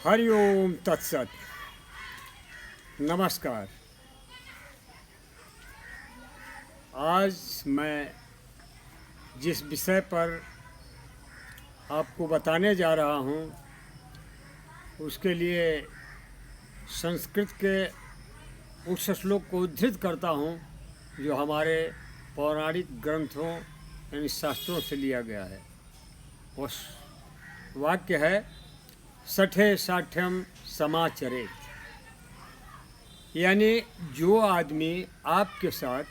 हरि ओम तत्सत। नमस्कार। आज मैं जिस विषय पर आपको बताने जा रहा हूँ उसके लिए संस्कृत के उस श्लोक को उद्धृत करता हूँ जो हमारे पौराणिक ग्रंथों यानी शास्त्रों से लिया गया है। उस वाक्य है सठे साठ्यम समाचरेत, यानी जो आदमी आपके साथ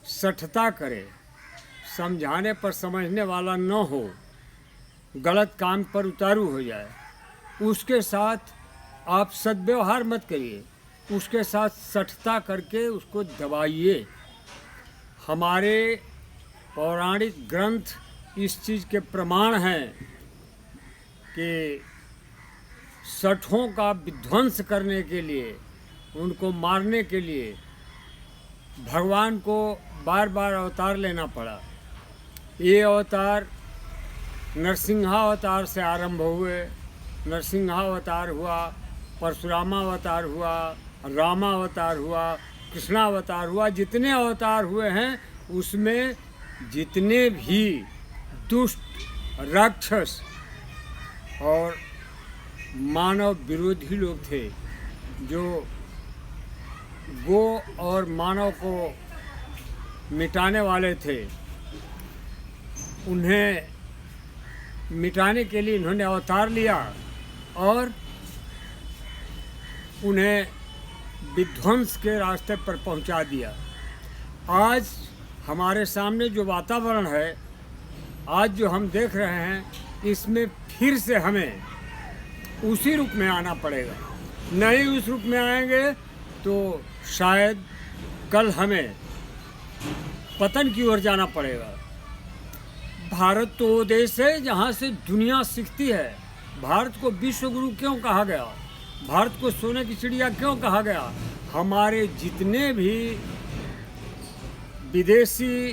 सठता करे, समझाने पर समझने वाला न हो, गलत काम पर उतारू हो जाए, उसके साथ आप सद्व्यवहार मत करिए, उसके साथ सठता करके उसको दबाइए। हमारे पौराणिक ग्रंथ इस चीज़ के प्रमाण हैं कि सठों का विध्वंस करने के लिए, उनको मारने के लिए भगवान को बार बार अवतार लेना पड़ा। ये अवतार नरसिंहावतार से आरंभ हुए। नरसिंहावतार हुआ, परशुरामावतार हुआ, रामावतार हुआ, कृष्णावतार हुआ। जितने अवतार हुए हैं उसमें जितने भी दुष्ट राक्षस और मानव विरोधी लोग थे, जो गो और मानव को मिटाने वाले थे, उन्हें मिटाने के लिए इन्होंने अवतार लिया और उन्हें विध्वंस के रास्ते पर पहुंचा दिया। आज हमारे सामने जो वातावरण है, आज जो हम देख रहे हैं, इसमें फिर से हमें उसी रूप में आना पड़ेगा। नहीं उस रूप में आएंगे तो शायद कल हमें पतन की ओर जाना पड़ेगा। भारत तो वो देश है जहाँ से दुनिया सीखती है। भारत को विश्व गुरु क्यों कहा गया? भारत को सोने की चिड़िया क्यों कहा गया? हमारे जितने भी विदेशी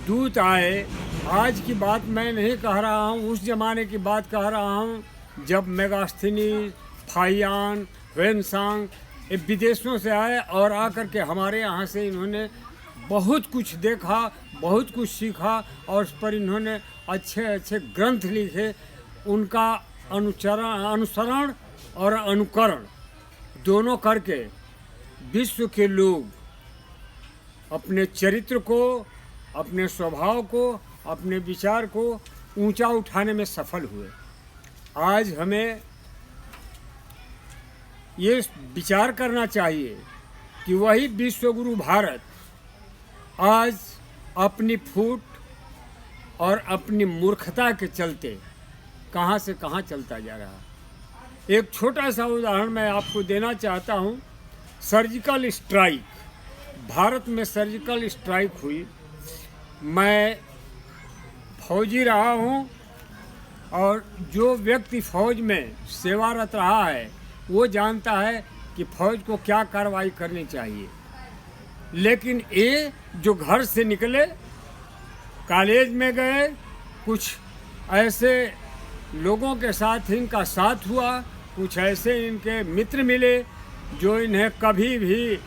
दूत आए, आज की बात मैं नहीं कह रहा हूँ, उस ज़माने की बात कह रहा हूँ जब मेगास्थनीज, फाइयान, वेनसांग ये विदेशों से आए और आकर के हमारे यहाँ से इन्होंने बहुत कुछ देखा, बहुत कुछ सीखा और उस पर इन्होंने अच्छे अच्छे ग्रंथ लिखे। उनका अनुसरण और अनुकरण दोनों करके विश्व के लोग अपने चरित्र को, अपने स्वभाव को, अपने विचार को ऊंचा उठाने में सफल हुए। आज हमें ये विचार करना चाहिए कि वही विश्वगुरु भारत आज अपनी फूट और अपनी मूर्खता के चलते कहाँ से कहाँ चलता जा रहा है। एक छोटा सा उदाहरण मैं आपको देना चाहता हूँ। सर्जिकल स्ट्राइक, भारत में सर्जिकल स्ट्राइक हुई। मैं फौजी रहा हूँ और जो व्यक्ति फौज में सेवारत रहा है वो जानता है कि फौज को क्या कार्रवाई करनी चाहिए। लेकिन ये जो घर से निकले, कॉलेज में गए, कुछ ऐसे लोगों के साथ इनका साथ हुआ, कुछ ऐसे इनके मित्र मिले जो इन्हें कभी भी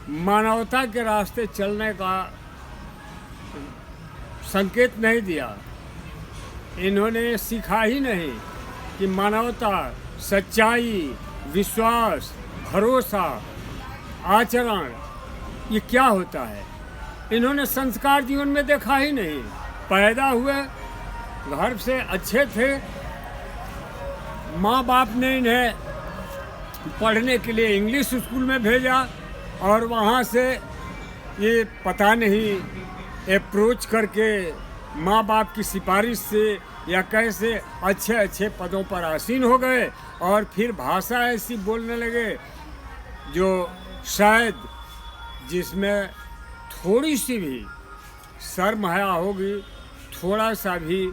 मानवता के रास्ते चलने का संकेत नहीं दिया। इन्होंने सीखा ही नहीं कि मानवता, सच्चाई, विश्वास, भरोसा, आचरण ये क्या होता है। इन्होंने संस्कार जीवन में देखा ही नहीं। पैदा हुए, घर से अच्छे थे, माँ बाप ने इन्हें पढ़ने के लिए इंग्लिश स्कूल में भेजा और वहाँ से ये पता नहीं अप्रोच करके माँ बाप की सिफारिश से या कैसे अच्छे अच्छे पदों पर आसीन हो गए और फिर भाषा ऐसी बोलने लगे जो शायद जिसमें थोड़ी सी भी शर्म हया होगी, थोड़ा सा भी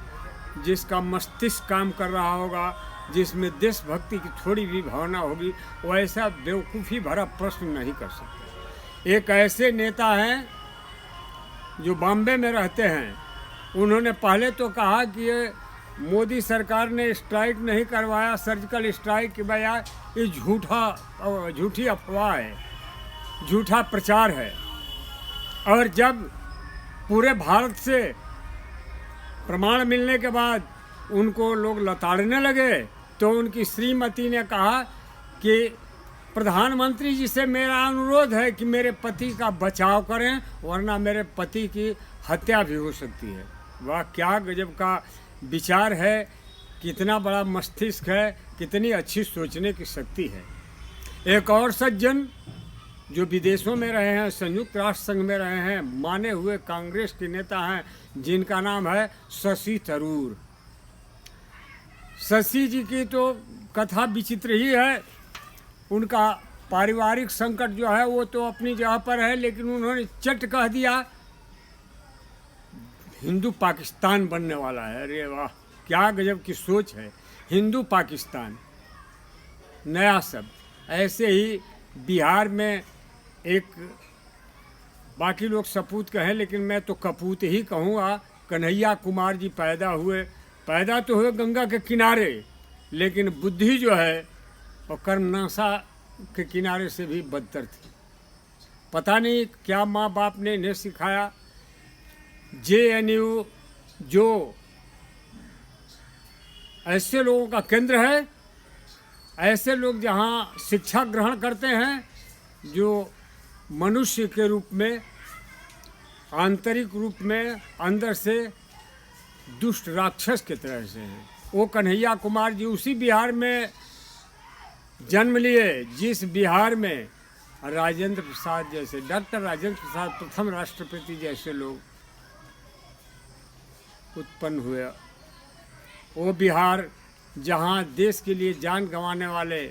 जिसका मस्तिष्क काम कर रहा होगा, जिसमें देशभक्ति की थोड़ी भी भावना होगी, वैसा बेवकूफ़ी भरा प्रश्न नहीं कर सकते। एक ऐसे नेता हैं जो बॉम्बे में रहते हैं, उन्होंने पहले तो कहा कि ये मोदी सरकार ने स्ट्राइक नहीं करवाया, सर्जिकल स्ट्राइक के बजाय, ये झूठी अफवाह है, झूठा प्रचार है। और जब पूरे भारत से प्रमाण मिलने के बाद उनको लोग लताड़ने लगे तो उनकी श्रीमती ने कहा कि प्रधानमंत्री जी से मेरा अनुरोध है कि मेरे पति का बचाव करें, वरना मेरे पति की हत्या भी हो सकती है। वाह, क्या गजब का विचार है, कितना बड़ा मस्तिष्क है, कितनी अच्छी सोचने की शक्ति है। एक और सज्जन जो विदेशों में रहे हैं, संयुक्त राष्ट्र संघ में रहे हैं, माने हुए कांग्रेस के नेता हैं, जिनका नाम है शशि थरूर। शशि जी की तो कथा विचित्र ही है। उनका पारिवारिक संकट जो है वो तो अपनी जगह पर है, लेकिन उन्होंने चट कह दिया हिंदू पाकिस्तान बनने वाला है। अरे वाह, क्या गजब की सोच है, हिंदू पाकिस्तान, नया शब्द। ऐसे ही बिहार में एक, बाकी लोग सपूत कहें लेकिन मैं तो कपूत ही कहूँगा, कन्हैया कुमार जी पैदा तो हुए गंगा के किनारे, लेकिन बुद्धि जो है और कर्मनाशा के किनारे से भी बदतर थी। पता नहीं क्या माँ बाप ने इन्हें सिखाया। JNU जो ऐसे लोगों का केंद्र है, ऐसे लोग जहाँ शिक्षा ग्रहण करते हैं जो मनुष्य के रूप में, आंतरिक रूप में, अंदर से दुष्ट राक्षस के तरह से हैं। वो कन्हैया कुमार जी उसी बिहार में जन्म लिए जिस बिहार में राजेंद्र प्रसाद जैसे, डॉक्टर राजेंद्र प्रसाद प्रथम राष्ट्रपति जैसे लोग उत्पन्न हुए। वो बिहार जहाँ देश के लिए जान गंवाने वाले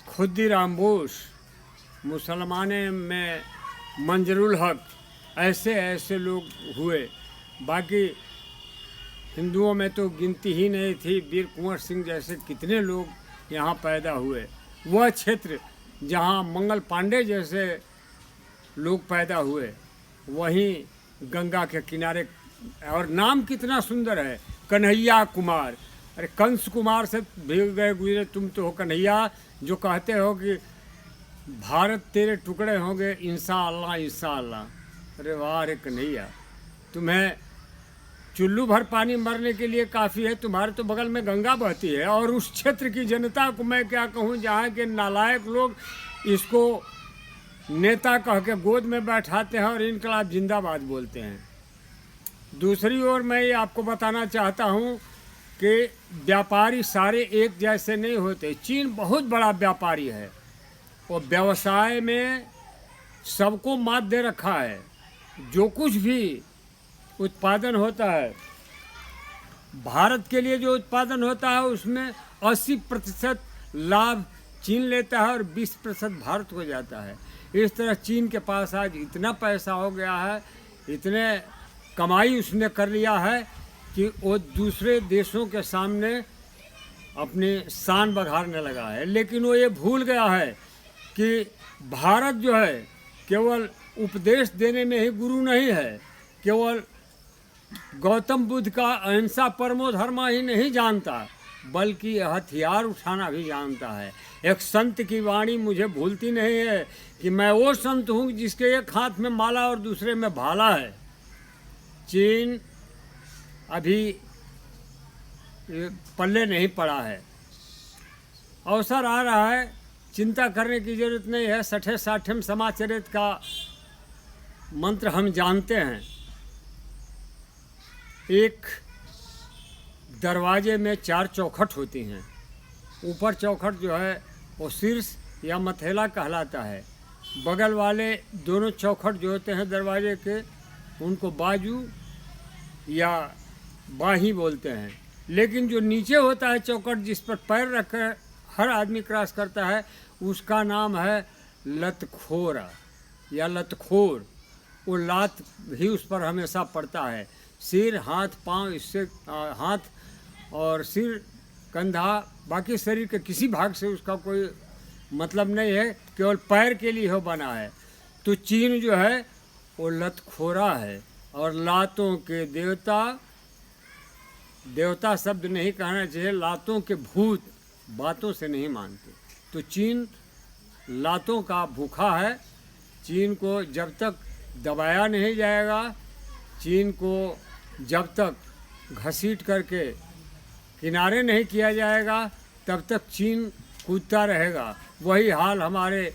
खुद्दीराम बोस, मुसलमाने में मंजरुल हक, ऐसे लोग हुए। बाकी हिंदुओं में तो गिनती ही नहीं थी। वीर कुंवर सिंह जैसे कितने लोग यहाँ पैदा हुए। वह क्षेत्र जहाँ मंगल पांडे जैसे लोग पैदा हुए, वहीं गंगा के किनारे, और नाम कितना सुंदर है, कन्हैया कुमार। अरे कंस कुमार से भीग गए गुजरे, तुम तो हो कन्हैया, जो कहते हो कि भारत तेरे टुकड़े होंगे इंशाअल्लाह इंशाअल्लाह। अरे वाह रे कन्हैया, तुम्हें चुल्लू भर पानी मरने के लिए काफ़ी है, तुम्हारे तो बगल में गंगा बहती है। और उस क्षेत्र की जनता को मैं क्या कहूँ, जहाँ के नालायक लोग इसको नेता कह के गोद में बैठाते हैं और इनकलाब जिंदाबाद बोलते हैं। दूसरी ओर मैं ये आपको बताना चाहता हूँ कि व्यापारी सारे एक जैसे नहीं होते। चीन बहुत बड़ा व्यापारी है, और व्यवसाय में सबको मात दे रखा है। जो कुछ भी उत्पादन होता है, भारत के लिए जो उत्पादन होता है उसमें 80% लाभ चीन लेता है और 20% भारत को जाता है। इस तरह चीन के पास आज इतना पैसा हो गया है, इतने कमाई उसने कर लिया है कि वो दूसरे देशों के सामने अपनी शान बघारने लगा है। लेकिन वो ये भूल गया है कि भारत जो है केवल उपदेश देने में ही गुरु नहीं है, केवल गौतम बुद्ध का अहिंसा परमो धर्मा ही नहीं जानता, बल्कि हथियार उठाना भी जानता है। एक संत की वाणी मुझे भूलती नहीं है कि मैं वो संत हूँ जिसके एक हाथ में माला और दूसरे में भाला है। चीन अभी पल्ले नहीं पड़ा है। अवसर आ रहा है, चिंता करने की जरूरत नहीं है। 60-60 समाचरित का मंत्र हम जानते हैं। एक दरवाजे में 4 चौखट होती हैं। ऊपर चौखट जो है वो शीर्ष या मथेला कहलाता है। बगल वाले दोनों चौखट जो होते हैं दरवाजे के, उनको बाजू या बाही बोलते हैं। लेकिन जो नीचे होता है चौखट, जिस पर पैर रखकर हर आदमी क्रॉस करता है, उसका नाम है लतखोरा या लतखोर। वो लात भी उस पर हमेशा पड़ता है। सिर, हाथ, पाँव, इससे हाथ और सिर, कंधा, बाकी शरीर के किसी भाग से उसका कोई मतलब नहीं है, केवल पैर के लिए हो बना है। तो चीन जो है वो लतखोरा है और लातों के देवता देवता शब्द नहीं कहना चाहिए, लातों के भूत बातों से नहीं मानते। तो चीन लातों का भूखा है। चीन को जब तक दबाया नहीं जाएगा, चीन को जब तक घसीट करके किनारे नहीं किया जाएगा, तब तक चीन कूदता रहेगा। वही हाल हमारे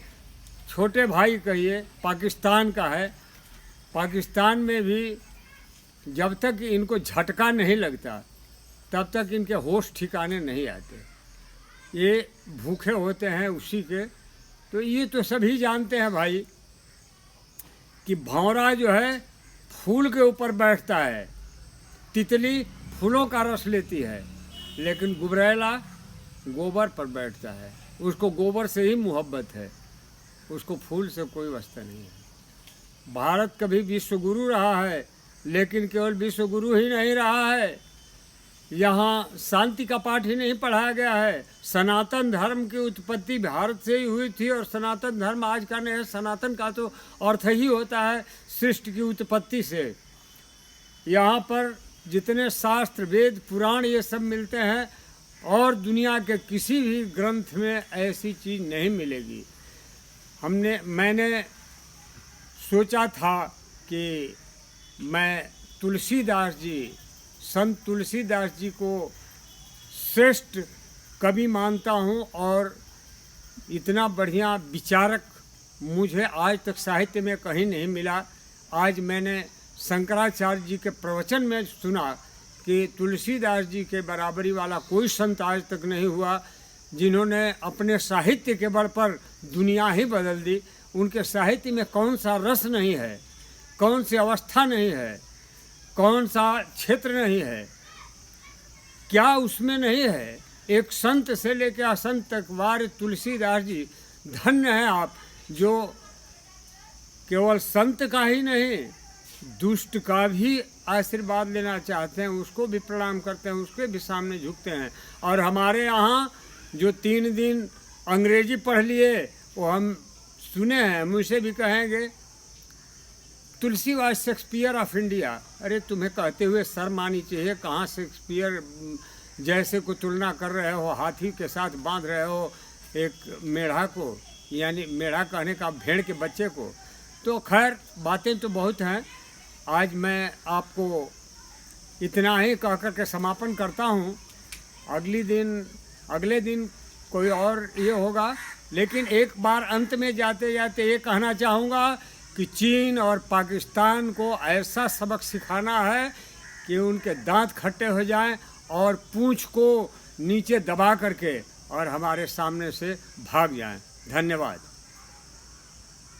छोटे भाई कहिए पाकिस्तान का है। पाकिस्तान में भी जब तक इनको झटका नहीं लगता, तब तक इनके होश ठिकाने नहीं आते। ये भूखे होते हैं उसी के। तो ये तो सभी जानते हैं भाई कि भंवरा जो है फूल के ऊपर बैठता है, तितली फूलों का रस लेती है, लेकिन गुबरैला गोबर पर बैठता है। उसको गोबर से ही मोहब्बत है, उसको फूल से कोई वास्ता नहीं है। भारत कभी विश्व गुरु रहा है, लेकिन केवल विश्व गुरु ही नहीं रहा है, यहाँ शांति का पाठ ही नहीं पढ़ाया गया है। सनातन धर्म की उत्पत्ति भारत से ही हुई थी, और सनातन धर्म आज का नहीं है। सनातन का तो अर्थ ही होता है सृष्टि की उत्पत्ति से। यहाँ पर जितने शास्त्र वेद पुराण ये सब मिलते हैं, और दुनिया के किसी भी ग्रंथ में ऐसी चीज़ नहीं मिलेगी। मैंने सोचा था कि मैं तुलसीदास जी, संत तुलसीदास जी को श्रेष्ठ कवि मानता हूँ, और इतना बढ़िया विचारक मुझे आज तक साहित्य में कहीं नहीं मिला। आज मैंने शंकराचार्य जी के प्रवचन में सुना कि तुलसीदास जी के बराबरी वाला कोई संत आज तक नहीं हुआ, जिन्होंने अपने साहित्य के बल पर दुनिया ही बदल दी। उनके साहित्य में कौन सा रस नहीं है, कौन सी अवस्था नहीं है, कौन सा क्षेत्र नहीं है, क्या उसमें नहीं है। एक संत से लेकर असंत तक वार तुलसीदास जी, धन्य हैं आप, जो केवल संत का ही नहीं, दुष्ट का भी आशीर्वाद लेना चाहते हैं, उसको भी प्रणाम करते हैं, उसके भी सामने झुकते हैं। और हमारे यहाँ जो 3 दिन अंग्रेजी पढ़ लिए, वो हम सुने हैं, मुझसे भी कहेंगे तुलसी वाज शेक्सपियर ऑफ इंडिया। अरे तुम्हें कहते हुए शर्म आनी चाहिए। कहाँ शेक्सपियर जैसे को तुलना कर रहे हो, हाथी के साथ बांध रहे हो एक मेढ़ा को, यानी मेढ़ा कहने का भेड़ के बच्चे को। तो खैर बातें तो बहुत हैं। आज मैं आपको इतना ही कह कर के समापन करता हूँ। अगले दिन कोई और ये होगा, लेकिन एक बार अंत में जाते जाते ये कहना चाहूँगा कि चीन और पाकिस्तान को ऐसा सबक सिखाना है कि उनके दांत खट्टे हो जाएं और पूंछ को नीचे दबा करके और हमारे सामने से भाग जाएं। धन्यवाद।